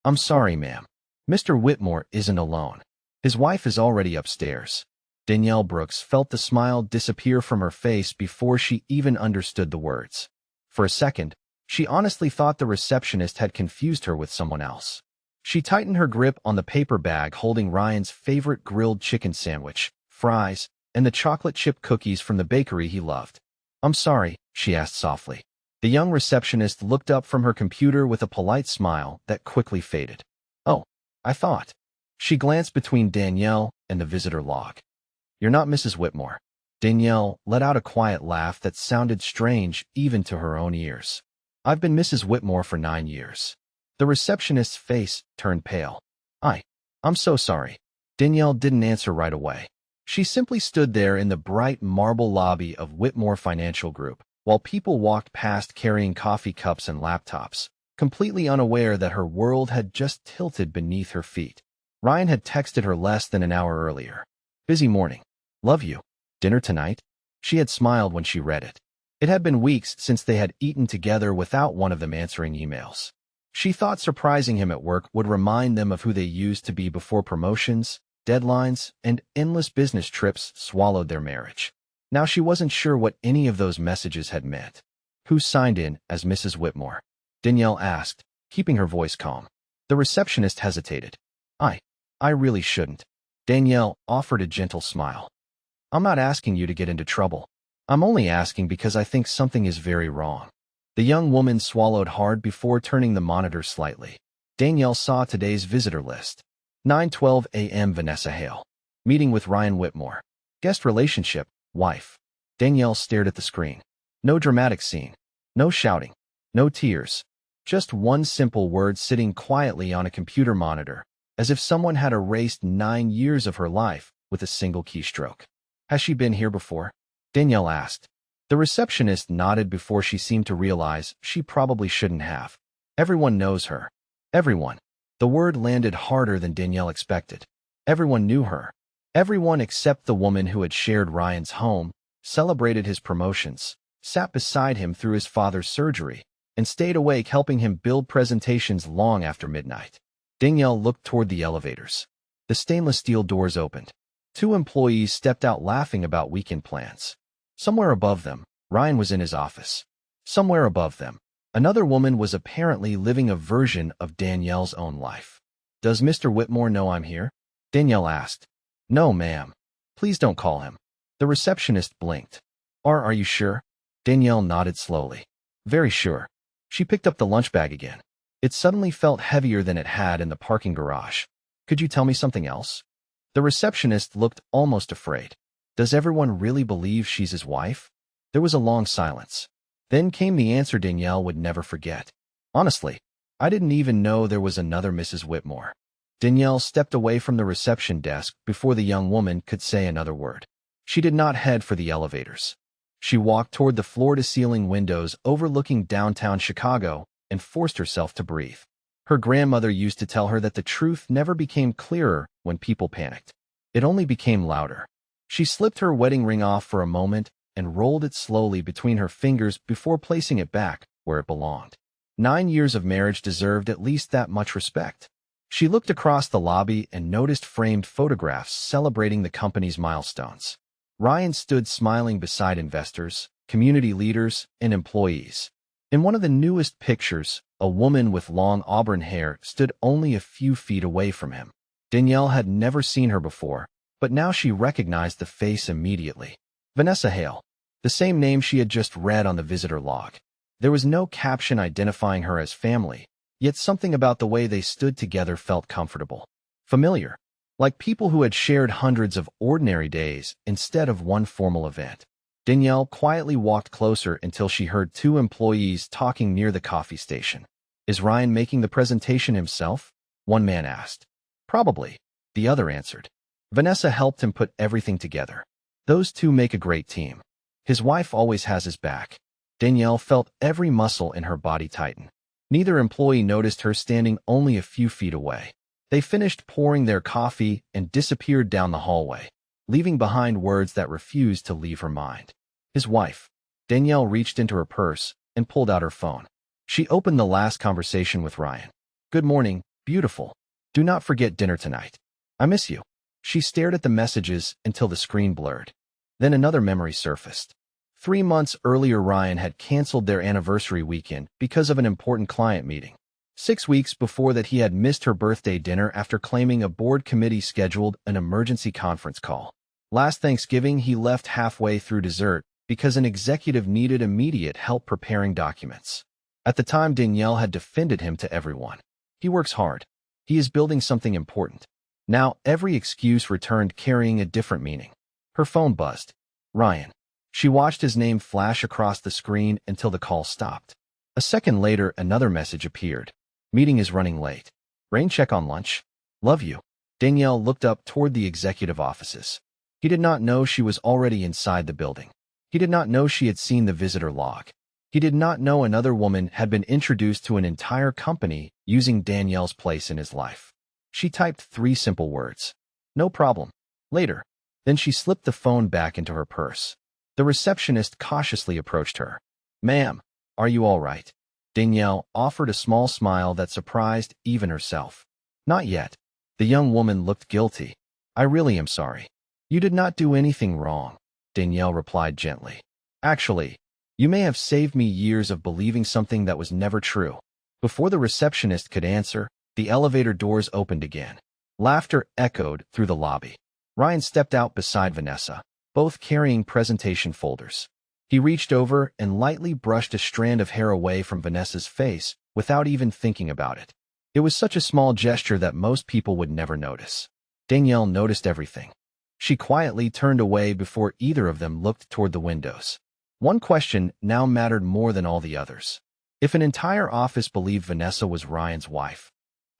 I'm sorry, ma'am. Mr. Whitmore isn't alone. His wife is already upstairs. Danielle Brooks felt the smile disappear from her face before she even understood the words. For a second, she honestly thought the receptionist had confused her with someone else. She tightened her grip on the paper bag holding Ryan's favorite grilled chicken sandwich, fries, and the chocolate chip cookies from the bakery he loved. I'm sorry, she asked softly. The young receptionist looked up from her computer with a polite smile that quickly faded. Oh, I thought. She glanced between Danielle and the visitor log. You're not Mrs. Whitmore. Danielle let out a quiet laugh that sounded strange even to her own ears. I've been Mrs. Whitmore for 9 years. The receptionist's face turned pale. I'm so sorry. Danielle didn't answer right away. She simply stood there in the bright marble lobby of Whitmore Financial Group, while people walked past carrying coffee cups and laptops, completely unaware that her world had just tilted beneath her feet. Ryan had texted her less than an hour earlier. Busy morning. Love you. Dinner tonight? She had smiled when she read it. It had been weeks since they had eaten together without one of them answering emails. She thought surprising him at work would remind them of who they used to be before promotions, deadlines, and endless business trips swallowed their marriage. Now she wasn't sure what any of those messages had meant. Who signed in as Mrs. Whitmore? Danielle asked, keeping her voice calm. The receptionist hesitated. I really shouldn't. Danielle offered a gentle smile. I'm not asking you to get into trouble. I'm only asking because I think something is very wrong. The young woman swallowed hard before turning the monitor slightly. Danielle saw today's visitor list. 9:12 a.m. Vanessa Hale. Meeting with Ryan Whitmore. Guest relationship, wife. Danielle stared at the screen. No dramatic scene. No shouting. No tears. Just one simple word sitting quietly on a computer monitor, as if someone had erased 9 years of her life with a single keystroke. Has she been here before? Danielle asked. The receptionist nodded before she seemed to realize she probably shouldn't have. Everyone knows her. Everyone. The word landed harder than Danielle expected. Everyone knew her. Everyone except the woman who had shared Ryan's home, celebrated his promotions, sat beside him through his father's surgery, and stayed awake helping him build presentations long after midnight. Danielle looked toward the elevators. The stainless steel doors opened. 2 employees stepped out laughing about weekend plans. Somewhere above them, Ryan was in his office. Somewhere above them, another woman was apparently living a version of Danielle's own life. Does Mr. Whitmore know I'm here? Danielle asked. No, ma'am. Please don't call him. The receptionist blinked. Are you sure? Danielle nodded slowly. Very sure. She picked up the lunch bag again. It suddenly felt heavier than it had in the parking garage. Could you tell me something else? The receptionist looked almost afraid. Does everyone really believe she's his wife? There was a long silence. Then came the answer Danielle would never forget. Honestly, I didn't even know there was another Mrs. Whitmore. Danielle stepped away from the reception desk before the young woman could say another word. She did not head for the elevators. She walked toward the floor-to-ceiling windows overlooking downtown Chicago and forced herself to breathe. Her grandmother used to tell her that the truth never became clearer when people panicked. It only became louder. She slipped her wedding ring off for a moment and rolled it slowly between her fingers before placing it back where it belonged. 9 years of marriage deserved at least that much respect. She looked across the lobby and noticed framed photographs celebrating the company's milestones. Ryan stood smiling beside investors, community leaders, and employees. In one of the newest pictures, a woman with long auburn hair stood only a few feet away from him. Danielle had never seen her before, but now she recognized the face immediately. Vanessa Hale, the same name she had just read on the visitor log. There was no caption identifying her as family, yet something about the way they stood together felt comfortable. Familiar, like people who had shared hundreds of ordinary days instead of one formal event. Danielle quietly walked closer until she heard 2 employees talking near the coffee station. Is Ryan making the presentation himself? One man asked. Probably, the other answered. Vanessa helped him put everything together. Those 2 make a great team. His wife always has his back. Danielle felt every muscle in her body tighten. Neither employee noticed her standing only a few feet away. They finished pouring their coffee and disappeared down the hallway, leaving behind words that refused to leave her mind. His wife. Danielle reached into her purse and pulled out her phone. She opened the last conversation with Ryan. Good morning, Beautiful. Do not forget dinner tonight. I miss you. She stared at the messages until the screen blurred. Then another memory surfaced. 3 months earlier, Ryan had canceled their anniversary weekend because of an important client meeting. 6 weeks before that, he had missed her birthday dinner after claiming a board committee scheduled an emergency conference call. Last Thanksgiving, he left halfway through dessert because an executive needed immediate help preparing documents. At the time, Danielle had defended him to everyone. He works hard. He is building something important. Now, every excuse returned carrying a different meaning. Her phone buzzed. Ryan. She watched his name flash across the screen until the call stopped. A second later, another message appeared. Meeting is running late. Rain check on lunch. Love you. Danielle looked up toward the executive offices. He did not know she was already inside the building. He did not know she had seen the visitor log. He did not know another woman had been introduced to an entire company using Danielle's place in his life. She typed 3 simple words. No problem. Later. Then she slipped the phone back into her purse. The receptionist cautiously approached her. Ma'am, are you all right? Danielle offered a small smile that surprised even herself. Not yet. The young woman looked guilty. I really am sorry. You did not do anything wrong, Danielle replied gently. Actually, you may have saved me years of believing something that was never true. Before the receptionist could answer, the elevator doors opened again. Laughter echoed through the lobby. Ryan stepped out beside Vanessa, both carrying presentation folders. He reached over and lightly brushed a strand of hair away from Vanessa's face without even thinking about it. It was such a small gesture that most people would never notice. Danielle noticed everything. She quietly turned away before either of them looked toward the windows. One question now mattered more than all the others. If an entire office believed Vanessa was Ryan's wife,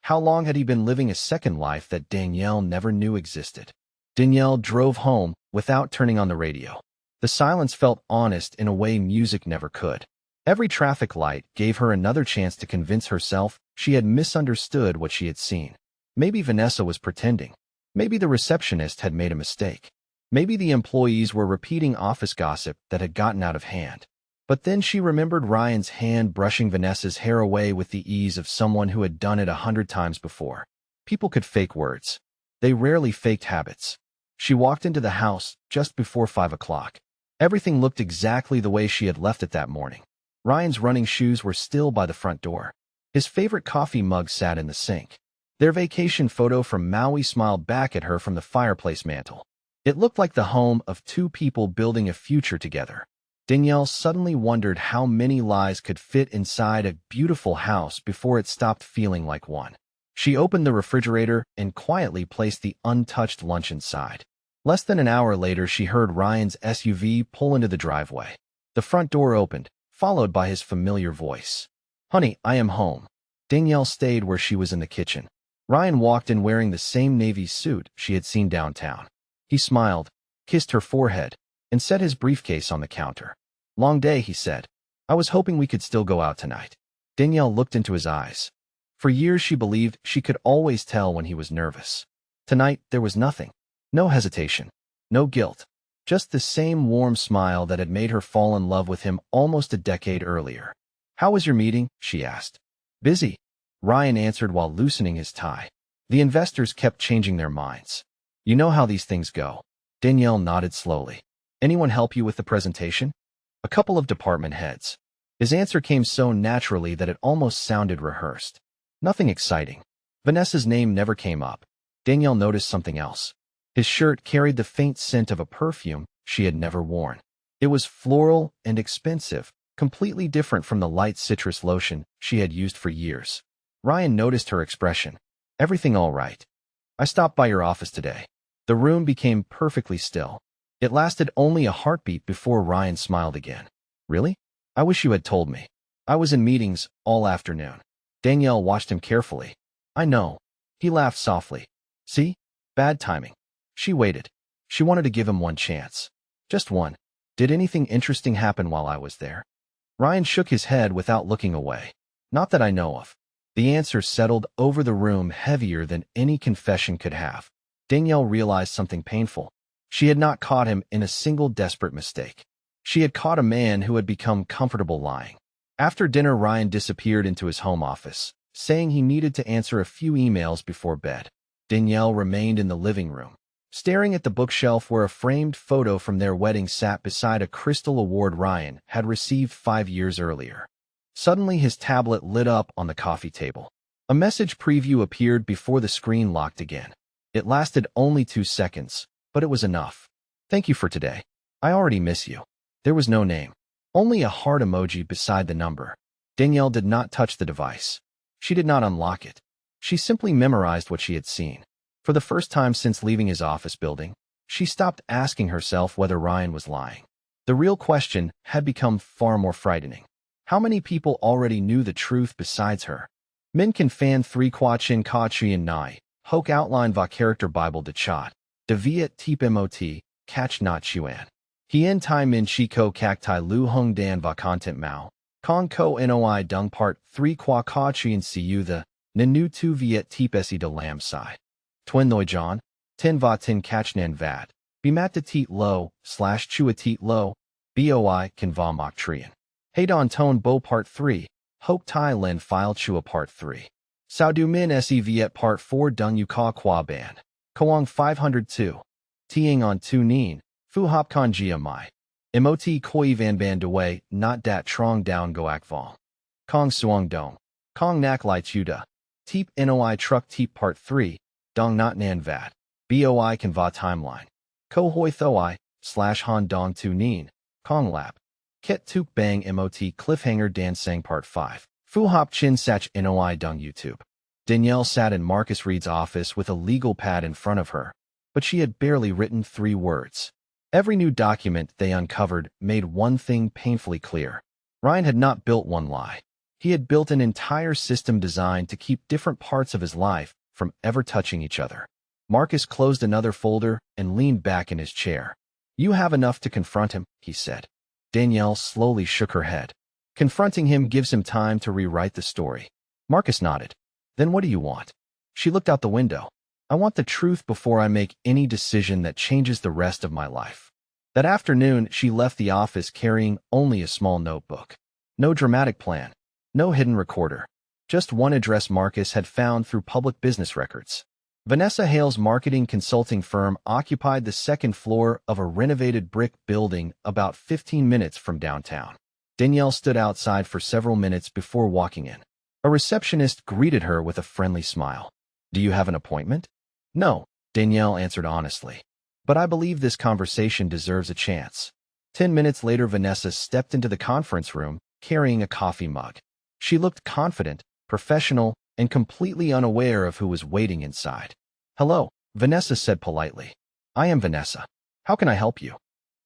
how long had he been living a second life that Danielle never knew existed? Danielle drove home without turning on the radio. The silence felt honest in a way music never could. Every traffic light gave her another chance to convince herself she had misunderstood what she had seen. Maybe Vanessa was pretending. Maybe the receptionist had made a mistake. Maybe the employees were repeating office gossip that had gotten out of hand. But then she remembered Ryan's hand brushing Vanessa's hair away with the ease of someone who had done it 100 times before. People could fake words. They rarely faked habits. She walked into the house just before 5 o'clock. Everything looked exactly the way she had left it that morning. Ryan's running shoes were still by the front door. His favorite coffee mug sat in the sink. Their vacation photo from Maui smiled back at her from the fireplace mantel. It looked like the home of 2 people building a future together. Danielle suddenly wondered how many lies could fit inside a beautiful house before it stopped feeling like one. She opened the refrigerator and quietly placed the untouched lunch inside. Less than an hour later, she heard Ryan's SUV pull into the driveway. The front door opened, followed by his familiar voice. Honey, I am home. Danielle stayed where she was in the kitchen. Ryan walked in wearing the same navy suit she had seen downtown. He smiled, kissed her forehead, and set his briefcase on the counter. Long day, he said. I was hoping we could still go out tonight. Danielle looked into his eyes. For years she believed she could always tell when he was nervous. Tonight there was nothing. No hesitation. No guilt. Just the same warm smile that had made her fall in love with him almost a decade earlier. How was your meeting? She asked. Busy, Ryan answered while loosening his tie. The investors kept changing their minds. You know how these things go. Danielle nodded slowly. Anyone help you with the presentation? A couple of department heads. His answer came so naturally that it almost sounded rehearsed. Nothing exciting. Vanessa's name never came up. Danielle noticed something else. His shirt carried the faint scent of a perfume she had never worn. It was floral and expensive, completely different from the light citrus lotion she had used for years. Ryan noticed her expression. Everything all right? I stopped by your office today. The room became perfectly still. It lasted only a heartbeat before Ryan smiled again. Really? I wish you had told me. I was in meetings all afternoon. Danielle watched him carefully. I know. He laughed softly. See? Bad timing. She waited. She wanted to give him one chance. Just one. Did anything interesting happen while I was there? Ryan shook his head without looking away. Not that I know of. The answer settled over the room heavier than any confession could have. Danielle realized something painful. She had not caught him in a single desperate mistake. She had caught a man who had become comfortable lying. After dinner, Ryan disappeared into his home office, saying he needed to answer a few emails before bed. Danielle remained in the living room, staring at the bookshelf where a framed photo from their wedding sat beside a Crystal Award Ryan had received 5 years earlier. Suddenly, his tablet lit up on the coffee table. A message preview appeared before the screen locked again. It lasted only 2 seconds, but it was enough. "Thank you for today. I already miss you." There was no name, only a heart emoji beside the number. Danielle did not touch the device. She did not unlock it. She simply memorized what she had seen. For the first time since leaving his office building, she stopped asking herself whether Ryan was lying. The real question had become far more frightening. How many people already knew the truth besides her? Min kan fan 3 qua chin ka chien nai, hoke outline va character Bible de chat, de viet teep mot, catch not chuan. Hien tai min chi ko kak tai lu hung dan va content mao, kong ko noi dung part 3 qua ka chien siu the, nanu tu viet teep esi de lam sai. Twin noi john, tin va tin catch nan vat, bimat de teet lo, /chua teet lo, boi kan va mok trian. Heidon tone bo part 3, hoke tai len file chua part 3. Sao du min se viet part 4 dung yu ka qua ban. Koang 502. Tiang on tu neen, fu hop con gia mai. Emoti koi van ban dewey, not dat trong down goak vol. Kong suang dong. Kong nak lai chuda. Teep noi truck teep part 3, dong not nan vat. Boi kan va timeline. Ko hoi thoi, /han dong tu neen, Kong lap. Ket tuk bang mot cliffhanger dan sang part 5. Fu hop chin sach noi dung YouTube. Danielle sat in Marcus Reed's office with a legal pad in front of her, but she had barely written 3 words. Every new document they uncovered made one thing painfully clear. Ryan had not built one lie. He had built an entire system designed to keep different parts of his life from ever touching each other. Marcus closed another folder and leaned back in his chair. "You have enough to confront him," he said. Danielle slowly shook her head. "Confronting him gives him time to rewrite the story." Marcus nodded. "Then what do you want?" She looked out the window. "I want the truth before I make any decision that changes the rest of my life." That afternoon, she left the office carrying only a small notebook. No dramatic plan, no hidden recorder, just one address Marcus had found through public business records. Vanessa Hale's marketing consulting firm occupied the 2nd floor of a renovated brick building about 15 minutes from downtown. Danielle stood outside for several minutes before walking in. A receptionist greeted her with a friendly smile. "Do you have an appointment?" "No," Danielle answered honestly. "But I believe this conversation deserves a chance." 10 minutes later, Vanessa stepped into the conference room, carrying a coffee mug. She looked confident, professional, and completely unaware of who was waiting inside. "Hello," Vanessa said politely. "I am Vanessa. How can I help you?"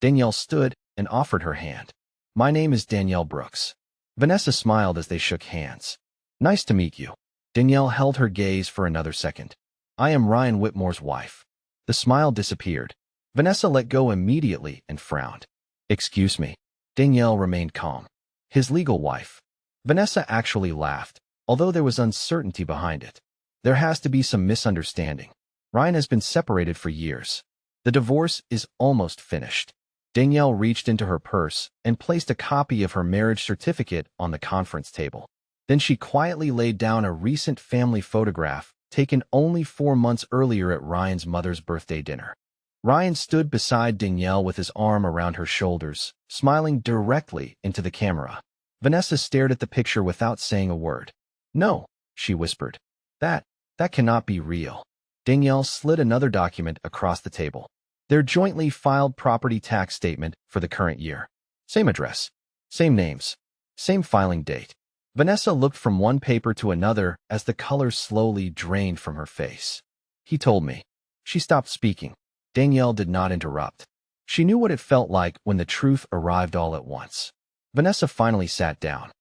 Danielle stood and offered her hand. "My name is Danielle Brooks." Vanessa smiled as they shook hands. "Nice to meet you." Danielle held her gaze for another second. "I am Ryan Whitmore's wife." The smile disappeared. Vanessa let go immediately and frowned. "Excuse me." Danielle remained calm. "His legal wife." Vanessa actually laughed, although there was uncertainty behind it. "There has to be some misunderstanding. Ryan has been separated for years. The divorce is almost finished." Danielle reached into her purse and placed a copy of her marriage certificate on the conference table. Then she quietly laid down a recent family photograph taken only 4 months earlier at Ryan's mother's birthday dinner. Ryan stood beside Danielle with his arm around her shoulders, smiling directly into the camera. Vanessa stared at the picture without saying a word. "No," she whispered. That cannot be real." Danielle slid another document across the table. Their jointly filed property tax statement for the current year. Same address, same names, same filing date. Vanessa looked from one paper to another as the color slowly drained from her face. "He told me." She stopped speaking. Danielle did not interrupt. She knew what it felt like when the truth arrived all at once. Vanessa finally sat down.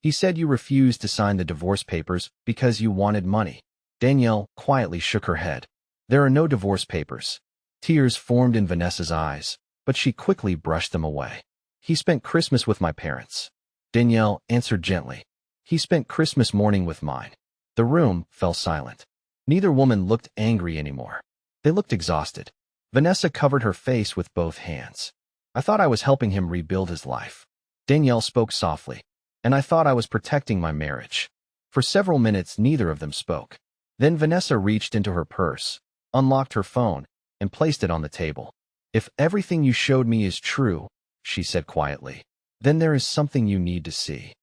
"He said you refused to sign the divorce papers because you wanted money." Danielle quietly shook her head. "There are no divorce papers." Tears formed in Vanessa's eyes, but she quickly brushed them away. "He spent Christmas with my parents." Danielle answered gently. "He spent Christmas morning with mine." The room fell silent. Neither woman looked angry anymore. They looked exhausted. Vanessa covered her face with both hands. "I thought I was helping him rebuild his life." Danielle spoke softly. "And I thought I was protecting my marriage." For several minutes, neither of them spoke. Then Vanessa reached into her purse, unlocked her phone, and placed it on the table. "If everything you showed me is true," she said quietly, "then there is something you need to see."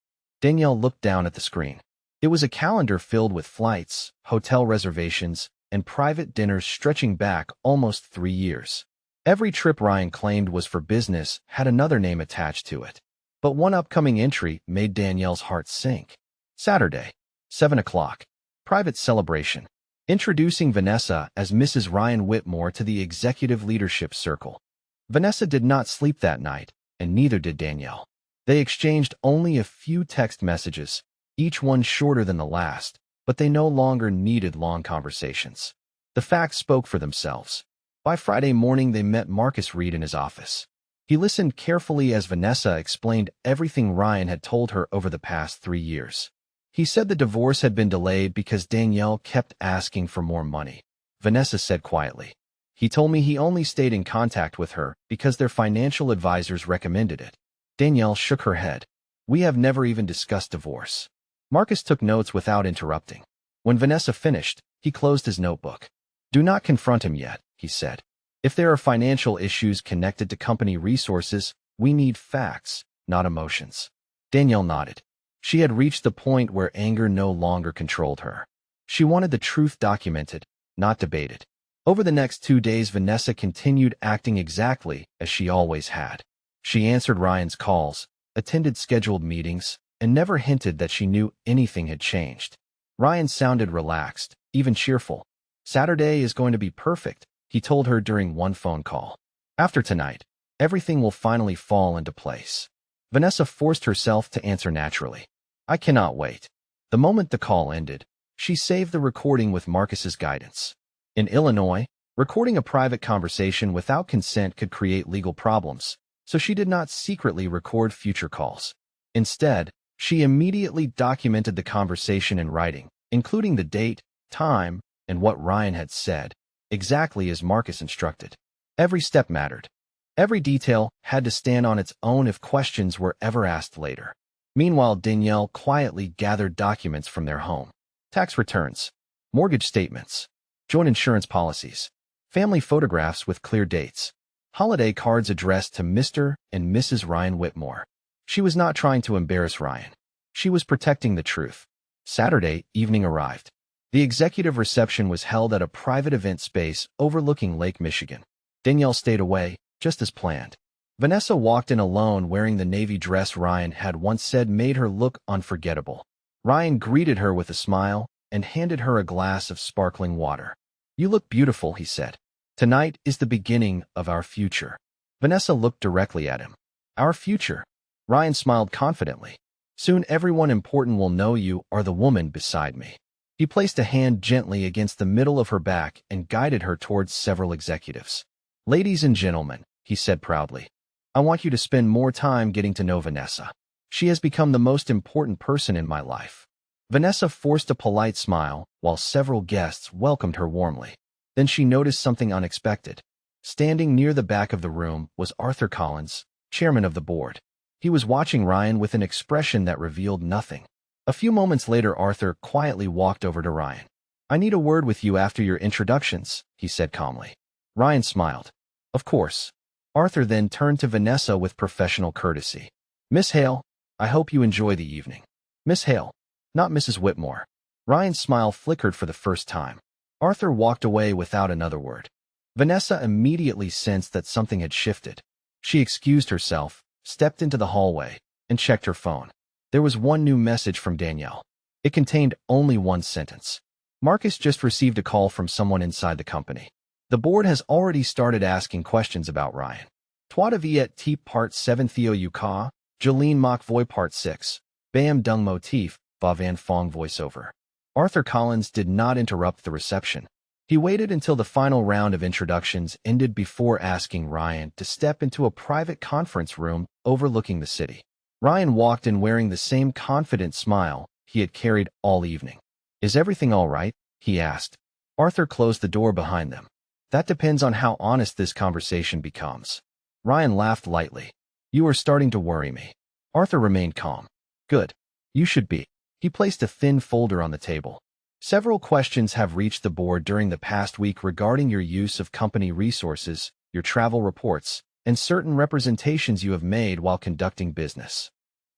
Danielle looked down at the screen. It was a calendar filled with flights, hotel reservations, and private dinners stretching back almost 3 years. Every trip Ryan claimed was for business had another name attached to it. But one upcoming entry made Danielle's heart sink. Saturday, 7 o'clock. Private celebration. Introducing Vanessa as Mrs. Ryan Whitmore to the executive leadership circle. Vanessa did not sleep that night, and neither did Danielle. They exchanged only a few text messages, each one shorter than the last, but they no longer needed long conversations. The facts spoke for themselves. By Friday morning, they met Marcus Reed in his office. He listened carefully as Vanessa explained everything Ryan had told her over the past 3 years. He said the divorce had been delayed because Danielle kept asking for more money. Vanessa said quietly, "He told me he only stayed in contact with her because their financial advisors recommended it." Danielle shook her head. "We have never even discussed divorce." Marcus took notes without interrupting. When Vanessa finished, he closed his notebook. "Do not confront him yet," he said. "If there are financial issues connected to company resources, we need facts, not emotions." Danielle nodded. She had reached the point where anger no longer controlled her. She wanted the truth documented, not debated. Over the next 2 days, Vanessa continued acting exactly as she always had. She answered Ryan's calls, attended scheduled meetings, and never hinted that she knew anything had changed. Ryan sounded relaxed, even cheerful. "Saturday is going to be perfect," he told her during one phone call. "After tonight, everything will finally fall into place." Vanessa forced herself to answer naturally. "I cannot wait." The moment the call ended, she saved the recording with Marcus's guidance. In Illinois, recording a private conversation without consent could create legal problems, so she did not secretly record future calls. Instead, she immediately documented the conversation in writing, including the date, time, and what Ryan had said, exactly as Marcus instructed. Every step mattered. Every detail had to stand on its own if questions were ever asked later. Meanwhile, Danielle quietly gathered documents from their home. Tax returns, mortgage statements, joint insurance policies, family photographs with clear dates, holiday cards addressed to Mr. and Mrs. Ryan Whitmore. She was not trying to embarrass Ryan. She was protecting the truth. Saturday evening arrived. The executive reception was held at a private event space overlooking Lake Michigan. Danielle stayed away, just as planned. Vanessa walked in alone wearing the navy dress Ryan had once said made her look unforgettable. Ryan greeted her with a smile and handed her a glass of sparkling water. "You look beautiful," he said. "Tonight is the beginning of our future." Vanessa looked directly at him. "Our future?" Ryan smiled confidently. "Soon everyone important will know you are the woman beside me." He placed a hand gently against the middle of her back and guided her towards several executives. "Ladies and gentlemen," he said proudly, "I want you to spend more time getting to know Vanessa. She has become the most important person in my life." Vanessa forced a polite smile while several guests welcomed her warmly. Then she noticed something unexpected. Standing near the back of the room was Arthur Collins, chairman of the board. He was watching Ryan with an expression that revealed nothing. A few moments later, Arthur quietly walked over to Ryan. "I need a word with you after your introductions," he said calmly. Ryan smiled. "Of course." Arthur then turned to Vanessa with professional courtesy. "Miss Hale, I hope you enjoy the evening." "Miss Hale, not Mrs. Whitmore." Ryan's smile flickered for the first time. Arthur walked away without another word. Vanessa immediately sensed that something had shifted. She excused herself, stepped into the hallway, and checked her phone. There was one new message from Danielle. It contained only one sentence. "Marcus just received a call from someone inside the company. The board has already started asking questions about Ryan. Toi viet type part 7 Theo Yuka, Jolene Mach Voy part 6, Bam Dung Motif, Va Van Fong voiceover." Arthur Collins did not interrupt the reception. He waited until the final round of introductions ended before asking Ryan to step into a private conference room overlooking the city. Ryan walked in wearing the same confident smile he had carried all evening. "Is everything all right?" he asked. Arthur closed the door behind them. "That depends on how honest this conversation becomes." Ryan laughed lightly. "You are starting to worry me." Arthur remained calm. "Good. You should be." He placed a thin folder on the table. Several questions have reached the board during the past week regarding your use of company resources, your travel reports, and certain representations you have made while conducting business.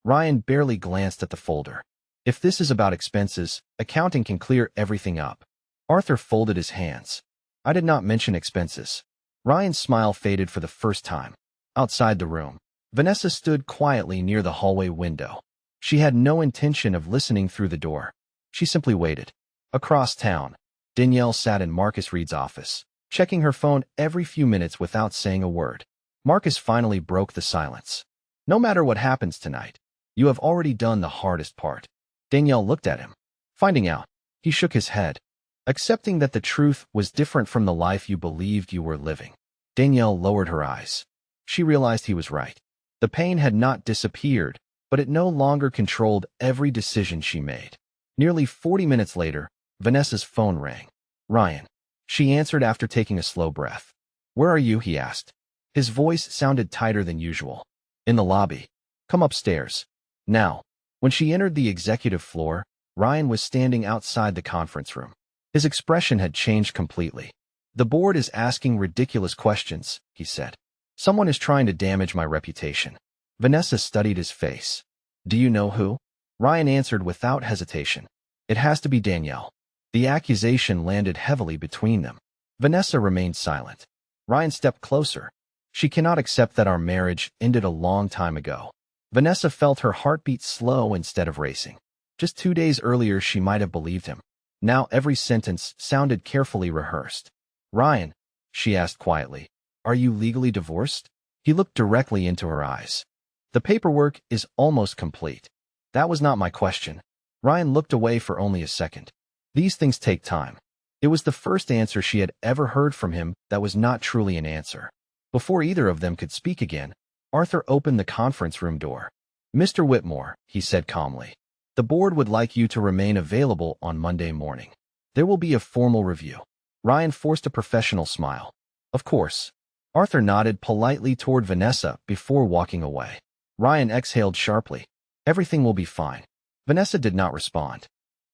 Ryan barely glanced at the folder. If this is about expenses, accounting can clear everything up. Arthur folded his hands. I did not mention expenses. Ryan's smile faded for the first time. Outside the room, Vanessa stood quietly near the hallway window. She had no intention of listening through the door. She simply waited. Across town, Danielle sat in Marcus Reed's office, checking her phone every few minutes without saying a word. Marcus finally broke the silence. No matter what happens tonight, you have already done the hardest part. Danielle looked at him. Finding out. He shook his head, accepting that the truth was different from the life you believed you were living. Danielle lowered her eyes. She realized he was right. The pain had not disappeared, but it no longer controlled every decision she made. Nearly 40 minutes later, Vanessa's phone rang. Ryan. She answered after taking a slow breath. Where are you? He asked. His voice sounded tighter than usual. In the lobby. Come upstairs. Now. When she entered the executive floor, Ryan was standing outside the conference room. His expression had changed completely. The board is asking ridiculous questions, he said. Someone is trying to damage my reputation. Vanessa studied his face. Do you know who? Ryan answered without hesitation. It has to be Danielle. The accusation landed heavily between them. Vanessa remained silent. Ryan stepped closer. She cannot accept that our marriage ended a long time ago. Vanessa felt her heartbeat slow instead of racing. Just 2 days earlier, she might have believed him. Now every sentence sounded carefully rehearsed. Ryan, she asked quietly, are you legally divorced? He looked directly into her eyes. The paperwork is almost complete. That was not my question. Ryan looked away for only a second. These things take time. It was the first answer she had ever heard from him that was not truly an answer. Before either of them could speak again, Arthur opened the conference room door. Mr. Whitmore, he said calmly, the board would like you to remain available on Monday morning. There will be a formal review. Ryan forced a professional smile. Of course. Arthur nodded politely toward Vanessa before walking away. Ryan exhaled sharply. Everything will be fine. Vanessa did not respond.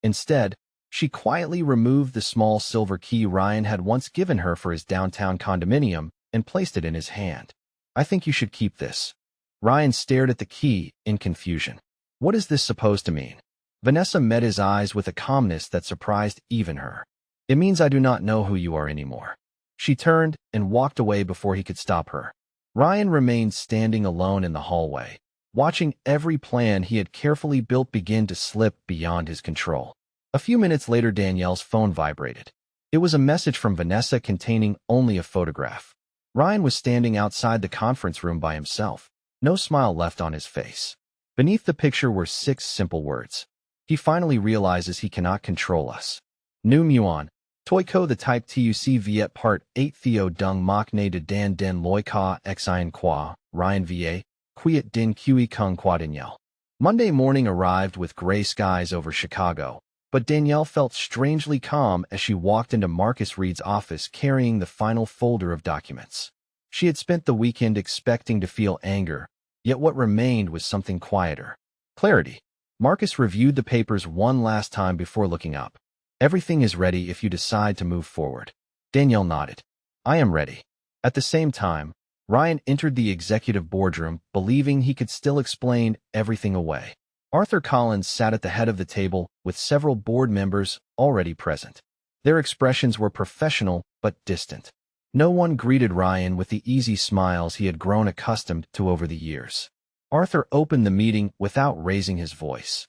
Instead, she quietly removed the small silver key Ryan had once given her for his downtown condominium and placed it in his hand. I think you should keep this. Ryan stared at the key in confusion. What is this supposed to mean? Vanessa met his eyes with a calmness that surprised even her. It means I do not know who you are anymore. She turned and walked away before he could stop her. Ryan remained standing alone in the hallway, watching every plan he had carefully built begin to slip beyond his control. A few minutes later, Danielle's phone vibrated. It was a message from Vanessa containing only a photograph. Ryan was standing outside the conference room by himself, no smile left on his face. Beneath the picture were 6 simple words. He finally realizes he cannot control us. Nu muon, toi ko the type tuc viet part 8 theo dung mok ne de dan den loi ka xin qua, Ryan va, quiet din kui kung qua Danielle. Monday morning arrived with gray skies over Chicago, but Danielle felt strangely calm as she walked into Marcus Reed's office carrying the final folder of documents. She had spent the weekend expecting to feel anger, yet what remained was something quieter. Clarity. Marcus reviewed the papers one last time before looking up. Everything is ready if you decide to move forward. Danielle nodded. I am ready. At the same time, Ryan entered the executive boardroom, believing he could still explain everything away. Arthur Collins sat at the head of the table with several board members already present. Their expressions were professional but distant. No one greeted Ryan with the easy smiles he had grown accustomed to over the years. Arthur opened the meeting without raising his voice.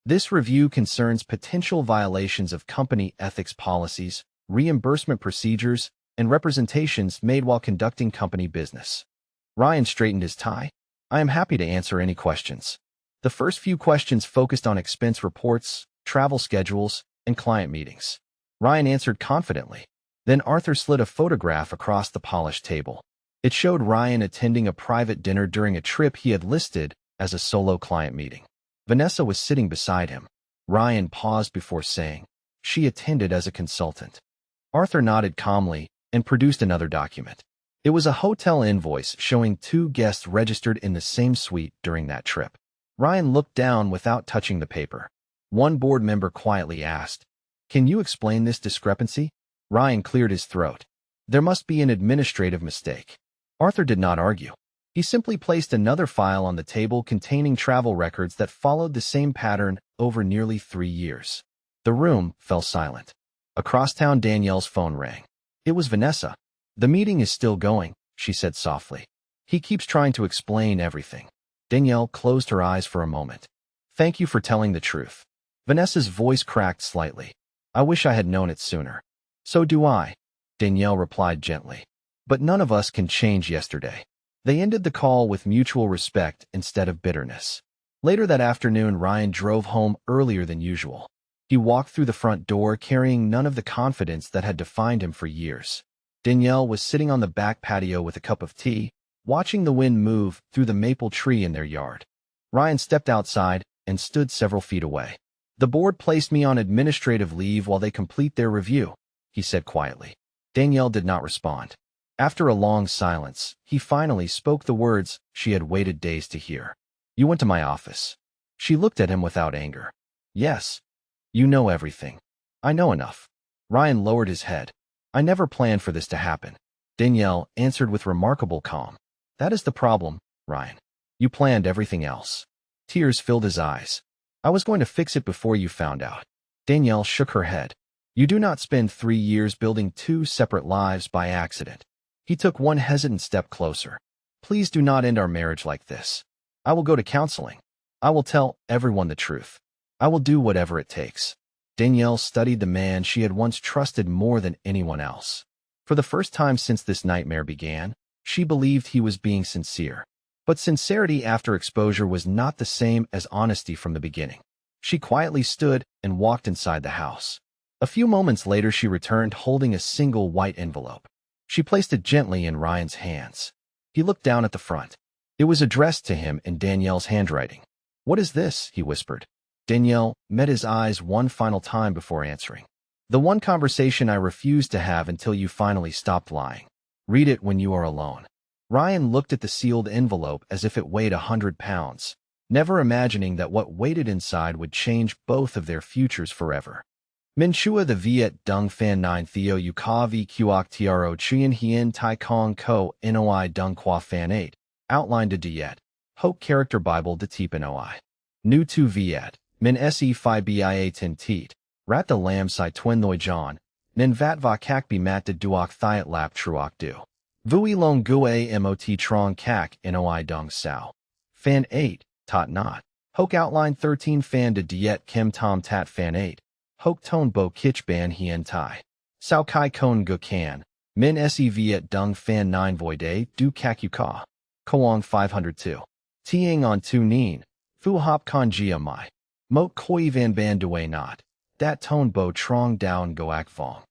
This review concerns potential violations of company ethics policies, reimbursement procedures, and representations made while conducting company business. Ryan straightened his tie. I am happy to answer any questions. The first few questions focused on expense reports, travel schedules, and client meetings. Ryan answered confidently. Then Arthur slid a photograph across the polished table. It showed Ryan attending a private dinner during a trip he had listed as a solo client meeting. Vanessa was sitting beside him. Ryan paused before saying, she attended as a consultant. Arthur nodded calmly and produced another document. It was a hotel invoice showing 2 guests registered in the same suite during that trip. Ryan looked down without touching the paper. One board member quietly asked, "Can you explain this discrepancy?" Ryan cleared his throat. "There must be an administrative mistake." Arthur did not argue. He simply placed another file on the table containing travel records that followed the same pattern over nearly 3 years. The room fell silent. Across town, Danielle's phone rang. It was Vanessa. "The meeting is still going," she said softly. "He keeps trying to explain everything." Danielle closed her eyes for a moment. "Thank you for telling the truth." Vanessa's voice cracked slightly. "I wish I had known it sooner." "So do I," Danielle replied gently. "But none of us can change yesterday." They ended the call with mutual respect instead of bitterness. Later that afternoon, Ryan drove home earlier than usual. He walked through the front door carrying none of the confidence that had defined him for years. Danielle was sitting on the back patio with a cup of tea, watching the wind move through the maple tree in their yard. Ryan stepped outside and stood several feet away. "The board placed me on administrative leave while they complete their review," he said quietly. Danielle did not respond. After a long silence, he finally spoke the words she had waited days to hear. "You went to my office." She looked at him without anger. "Yes. You know everything." "I know enough." Ryan lowered his head. "I never planned for this to happen." Danielle answered with remarkable calm. "That is the problem, Ryan. You planned everything else." Tears filled his eyes. "I was going to fix it before you found out." Danielle shook her head. "You do not spend 3 years building 2 separate lives by accident." He took one hesitant step closer. "Please do not end our marriage like this. I will go to counseling. I will tell everyone the truth. I will do whatever it takes." Danielle studied the man she had once trusted more than anyone else. For the first time since this nightmare began, she believed he was being sincere. But sincerity after exposure was not the same as honesty from the beginning. She quietly stood and walked inside the house. A few moments later, she returned holding a single white envelope. She placed it gently in Ryan's hands. He looked down at the front. It was addressed to him in Danielle's handwriting. "What is this?" he whispered. Danielle met his eyes one final time before answering. "The one conversation I refused to have until you finally stopped lying. Read it when you are alone." Ryan looked at the sealed envelope as if it weighed 100 pounds, never imagining that what waited inside would change both of their futures forever. Minchua the Viet Dung Fan 9 Theo Yuka V Kuok Tro Chien Hien Tai Kong Ko Noi Dung Qua Fan 8. Outline de Diet. Hoke Character Bible de Teep Noi. Nu Tu Viet. Min Se Phi Bia Tin Teet. Rat the Lam Si Twin Noi John. Nin Vat Va Kak Bi Mat de Duok Thiat Lap Truok Du. Vui Long Gue Mot Trong Kak Noi Dung Sao. Fan 8. Tot Not. Hoke Outline 13 Fan de Diet Kim Tom Tat Fan 8. Hoke Tone Bo Kich Ban Hien Tai. Sao Kai Kon Gu Kan. Min Se Viet Dung Fan 9 Voide Du Kak Yuka. Koang 502. Tiang on Tu Nien. Fu Hop Kon Jia Mai. Mot Koi Van Ban Due Not. Dat Tone Bo Trong Down Goak Vong.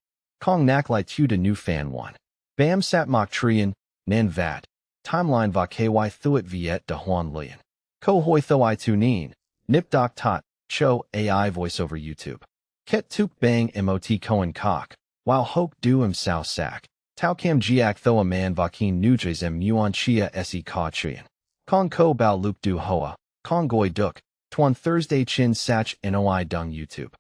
Kong Nak Lai Tu de Nu Fan 1. Bam Sat Mok Trian, Nan Vat. Timeline Va Ky Thuit Viet de Huan Lian. Ko Hoi Thoi Tu Nien. Nip Doc Tot. Cho AI voiceover YouTube. Ket Tuk Bang Mot Koen Kok. While Hoke Du Sao Sak. Tau Kam Jiak Thoa Man Vakin Nujes Muon Chia Se Ka Trian. Kong Ko Bao Luke Du Hoa. Kong Goi Duk. Tuan Thursday Chin Sach Noi Dung YouTube.